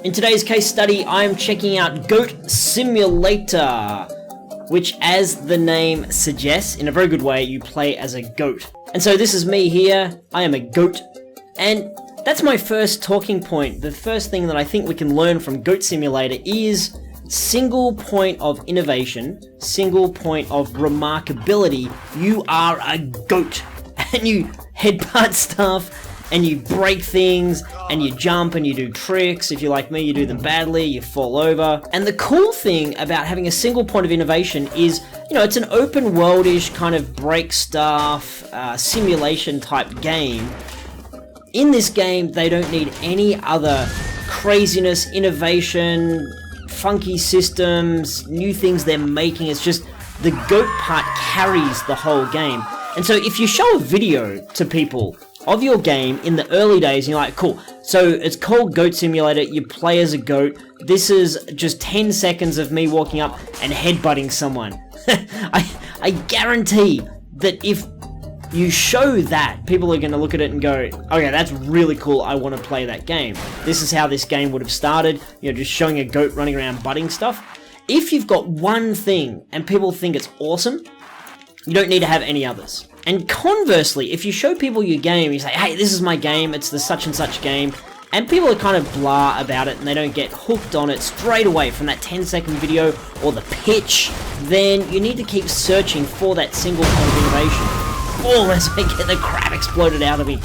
In today's case study, I'm checking out Goat Simulator, which, as the name suggests, in a very good way, you play as a goat. And so this is me here, I am a goat, and that's my first talking point. The first thing that I think we can learn from Goat Simulator is single point of innovation, single point of remarkability. You are a goat, and you headbutt stuff, and you break things, and you jump, and you do tricks. If you're like me, you do them badly, you fall over. And the cool thing about having a single point of innovation is, you know, it's an open world-ish kind of break stuff, simulation type game. In this game, they don't need any other craziness, innovation, funky systems, new things they're making. It's just the goat part carries the whole game. And so if you show a video to people of your game in the early days, and you're like, cool, so it's called Goat Simulator, you play as a goat, this is just 10 seconds of me walking up and headbutting someone. I guarantee that if you show that, people are going to look at it and go, okay, that's really cool, I want to play that game. This is how this game would have started, you know, just showing a goat running around butting stuff. If you've got one thing and people think it's awesome, you don't need to have any others. And conversely, if you show people your game, you say, hey, this is my game, it's the such and such game, and people are kind of blah about it and they don't get hooked on it straight away from that 10-second video or the pitch, then you need to keep searching for that single point of innovation. Oh, let's get the crap exploded out of me.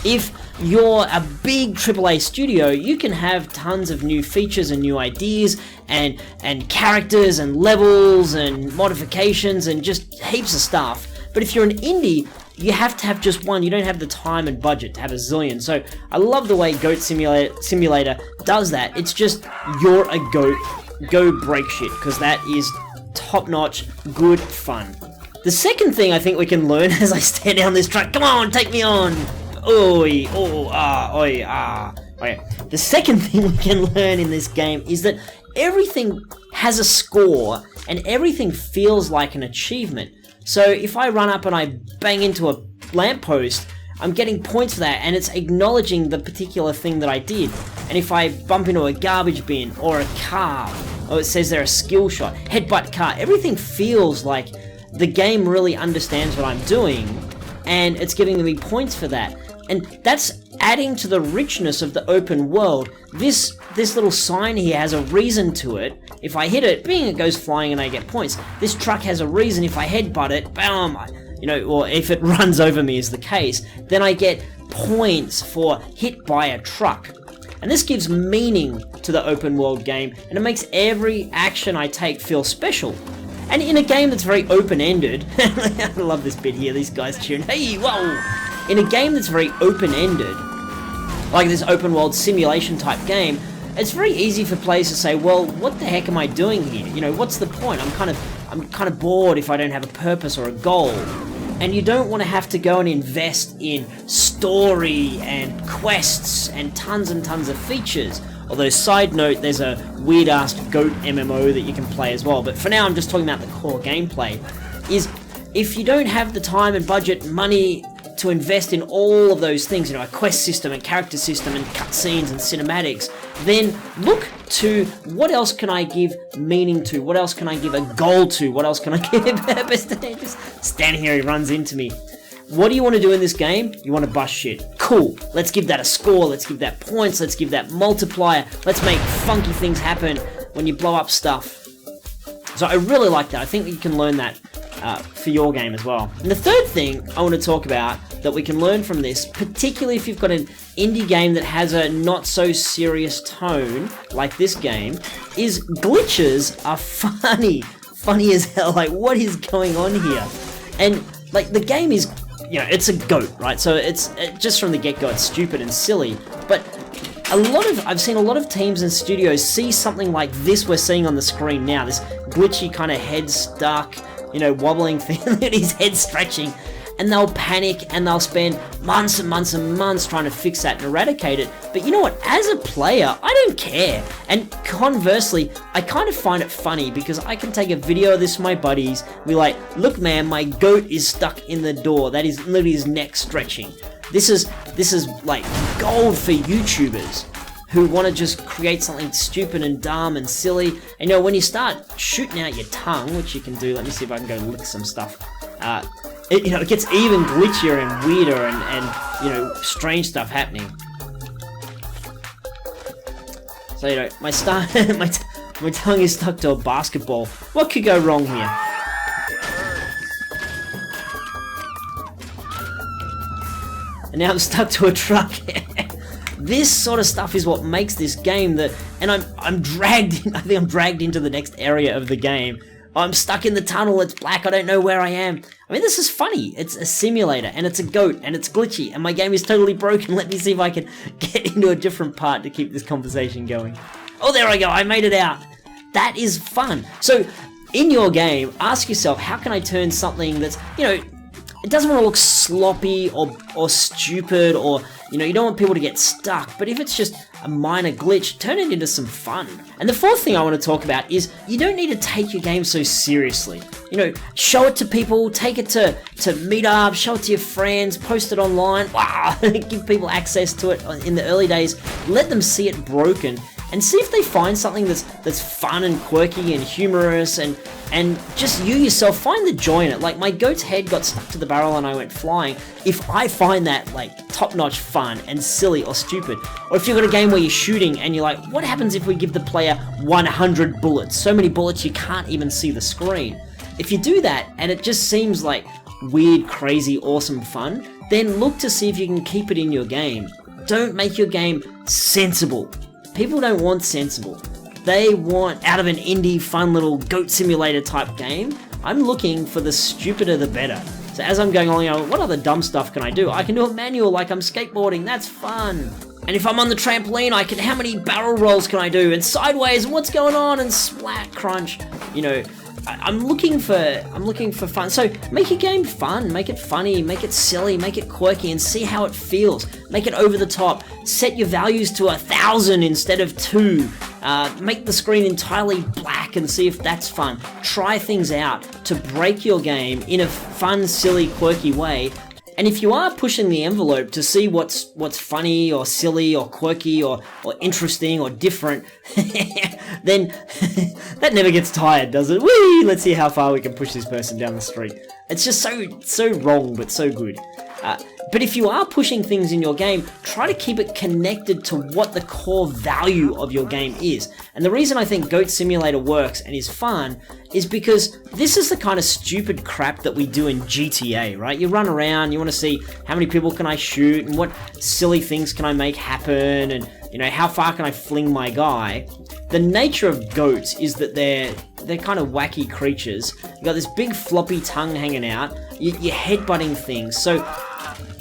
If you're a big AAA studio, you can have tons of new features and new ideas and characters and levels and modifications and just heaps of stuff. But if you're an indie, you have to have just one. You don't have the time and budget to have a zillion. So I love the way Goat Simulator does that. It's just, you're a goat, go break shit, because that is top-notch, good fun. The second thing I think we can learn as I stare down this track, come on, take me on. Oi, oh, ah, oi, ah. Okay. The second thing we can learn in this game is that everything has a score and everything feels like an achievement. So if I run up and I bang into a lamppost, I'm getting points for that, and it's acknowledging the particular thing that I did. And if I bump into a garbage bin or a car, or it says there a skill shot, headbutt car, everything feels like the game really understands what I'm doing, and it's giving me points for that. And that's adding to the richness of the open world. This little sign here has a reason to it. If I hit it, bing, it goes flying and I get points. This truck has a reason. If I headbutt it, bam, you know, or if it runs over me is the case, then I get points for hit by a truck. And this gives meaning to the open world game, and it makes every action I take feel special. And in a game that's very open-ended, I love this bit here, these guys cheering, hey, whoa! In a game that's very open-ended, like this open world simulation type game, it's very easy for players to say, well, what the heck am I doing here? You know, what's the point? I'm kind of bored if I don't have a purpose or a goal. And you don't want to have to go and invest in story and quests and tons of features. Although, side note, there's a weird-ass goat MMO that you can play as well. But for now, I'm just talking about the core gameplay. Is if you don't have the time and budget, money to invest in all of those things, you know, a quest system and character system and cutscenes and cinematics, then look to what else can I give meaning to? What else can I give a goal to? What else can I give a purpose to? Just standing here, he runs into me. What do you want to do in this game? You want to bust shit. Cool. Let's give that a score. Let's give that points. Let's give that multiplier. Let's make funky things happen when you blow up stuff. So I really like that. I think you can learn that for your game as well. And the third thing I want to talk about that we can learn from this, particularly if you've got an indie game that has a not so serious tone like this game, is glitches are funny as hell. Like, what is going on here? And like, the game is, you know, it's a goat, right? So it's just from the get-go, it's stupid and silly. But I've seen a lot of teams and studios see something like this we're seeing on the screen now, this glitchy kind of head stuck, you know, wobbling thing, and his head stretching, and they'll panic and they'll spend months and months and months trying to fix that and eradicate it. But you know what, as a player, I don't care. And conversely, I kind of find it funny because I can take a video of this to my buddies and be like, look man, my goat is stuck in the door. That is literally his neck stretching. This is like gold for YouTubers who want to just create something stupid and dumb and silly. And, you know, when you start shooting out your tongue, which you can do, let me see if I can go lick some stuff. You know, it gets even glitchier and weirder and you know, strange stuff happening. So, you know, my tongue is stuck to a basketball. What could go wrong here? And now I'm stuck to a truck. This sort of stuff is what makes this game and I'm dragged in, I think I'm dragged into the next area of the game. I'm stuck in the tunnel, it's black, I don't know where I am. I mean, this is funny. It's a simulator, and it's a goat, and it's glitchy, and my game is totally broken. Let me see if I can get into a different part to keep this conversation going. Oh, there I go, I made it out. That is fun. So, in your game, ask yourself, how can I turn something that's, you know, it doesn't want to look sloppy or stupid, or, you know, you don't want people to get stuck, but if it's just a minor glitch, turn it into some fun. And the fourth thing I want to talk about is you don't need to take your game so seriously. You know, show it to people, take it to meetups, show it to your friends, post it online, wow, give people access to it in the early days, let them see it broken, and see if they find something that's fun and quirky and humorous, and just you yourself find the joy in it. Like, my goat's head got stuck to the barrel and I went flying. If I find that, like, top-notch fun and silly or stupid, or if you've got a game where you're shooting and you're like, what happens if we give the player 100 bullets? So many bullets you can't even see the screen. If you do that and it just seems like weird, crazy, awesome fun, then look to see if you can keep it in your game. Don't make your game sensible. People don't want sensible. They want, out of an indie, fun little goat simulator type game, I'm looking for the stupider the better. So as I'm going along, you know, what other dumb stuff can I do? I can do a manual like I'm skateboarding, that's fun. And if I'm on the trampoline, how many barrel rolls can I do? And sideways, and what's going on? And splat, crunch, you know. I'm looking for fun. So make your game fun, make it funny, make it silly, make it quirky, and see how it feels. Make it over the top. Set your values to 1,000 instead of 2. Make the screen entirely black and see if that's fun. Try things out to break your game in a fun, silly, quirky way. And if you are pushing the envelope to see what's funny or silly or quirky or interesting or different, then that never gets tired, does it? Whee! Let's see how far we can push this person down the street. It's just so wrong, but so good. But if you are pushing things in your game, try to keep it connected to what the core value of your game is. And the reason I think Goat Simulator works and is fun is because this is the kind of stupid crap that we do in GTA, right? You run around, you want to see how many people can I shoot and what silly things can I make happen, and, you know, how far can I fling my guy. The nature of goats is that they're kind of wacky creatures. You got this big floppy tongue hanging out, you're headbutting things. So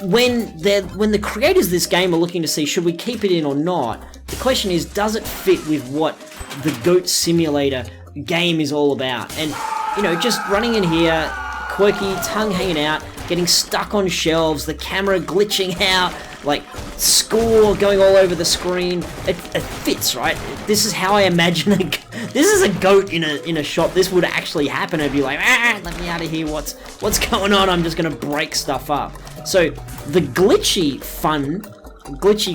when the creators of this game are looking to see, should we keep it in or not, the question is, does it fit with what the Goat Simulator game is all about? And, you know, just running in here, quirky, tongue hanging out, getting stuck on shelves, the camera glitching out, like score going all over the screen, it fits, right? This is how I imagine this is a goat in a shop. This would actually happen. It'd be like, let me out of here, what's going on? I'm just gonna break stuff up. So the glitchy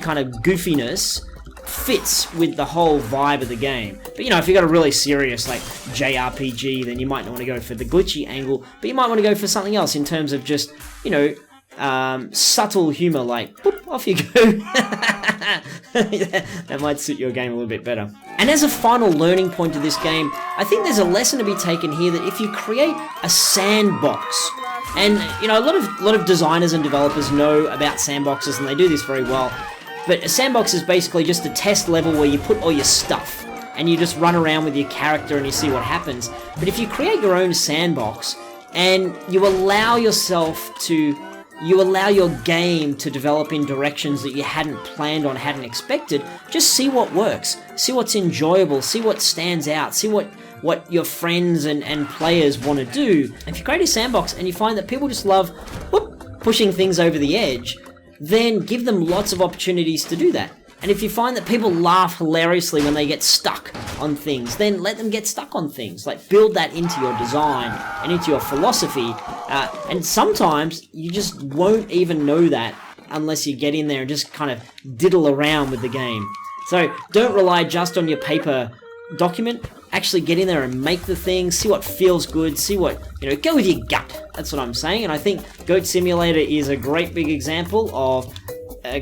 kind of goofiness fits with the whole vibe of the game. But, you know, if you got a really serious, like, JRPG, then you might not want to go for the glitchy angle, but you might want to go for something else in terms of just, you know, subtle humor, like, whoop, off you go. That might suit your game a little bit better. And as a final learning point to this game, I think there's a lesson to be taken here that if you create a sandbox, and, you know, a lot of designers and developers know about sandboxes, and they do this very well, but a sandbox is basically just a test level where you put all your stuff, and you just run around with your character and you see what happens. But if you create your own sandbox, and you allow your game to develop in directions that you hadn't planned on, hadn't expected, just see what works, see what's enjoyable, see what stands out, see what your friends and players want to do. If you create a sandbox and you find that people just love pushing things over the edge, then give them lots of opportunities to do that. And if you find that people laugh hilariously when they get stuck on things, then let them get stuck on things. Like, build that into your design and into your philosophy. And sometimes you just won't even know that unless you get in there and just kind of diddle around with the game. So don't rely just on your paper document. Actually get in there and make the thing, see what feels good, see what, go with your gut. That's what I'm saying. And I think Goat Simulator is a great big example of a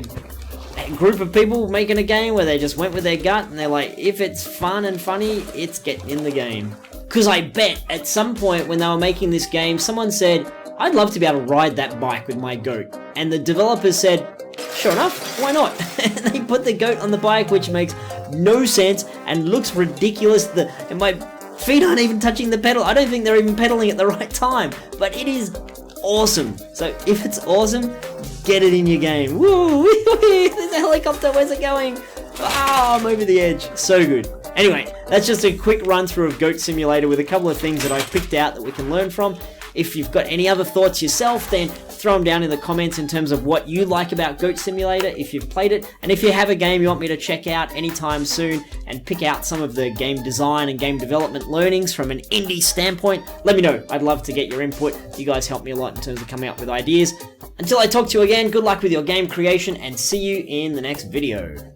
group of people making a game where they just went with their gut and they're like, if it's fun and funny, it's getting in the game. Because I bet at some point when they were making this game, someone said, I'd love to be able to ride that bike with my goat. And the developers said, sure enough, why not? And they put the goat on the bike, which makes no sense and looks ridiculous. And my feet aren't even touching the pedal. I don't think they're even pedaling at the right time. But it is awesome. So if it's awesome, get it in your game. Woo! There's a helicopter. Where's it going? Ah, I'm over the edge. So good. Anyway, that's just a quick run through of Goat Simulator with a couple of things that I've picked out that we can learn from. If you've got any other thoughts yourself, then throw them down in the comments in terms of what you like about Goat Simulator if you've played it. And if you have a game you want me to check out anytime soon and pick out some of the game design and game development learnings from an indie standpoint, let me know. I'd love to get your input. You guys help me a lot in terms of coming up with ideas. Until I talk to you again, good luck with your game creation and see you in the next video.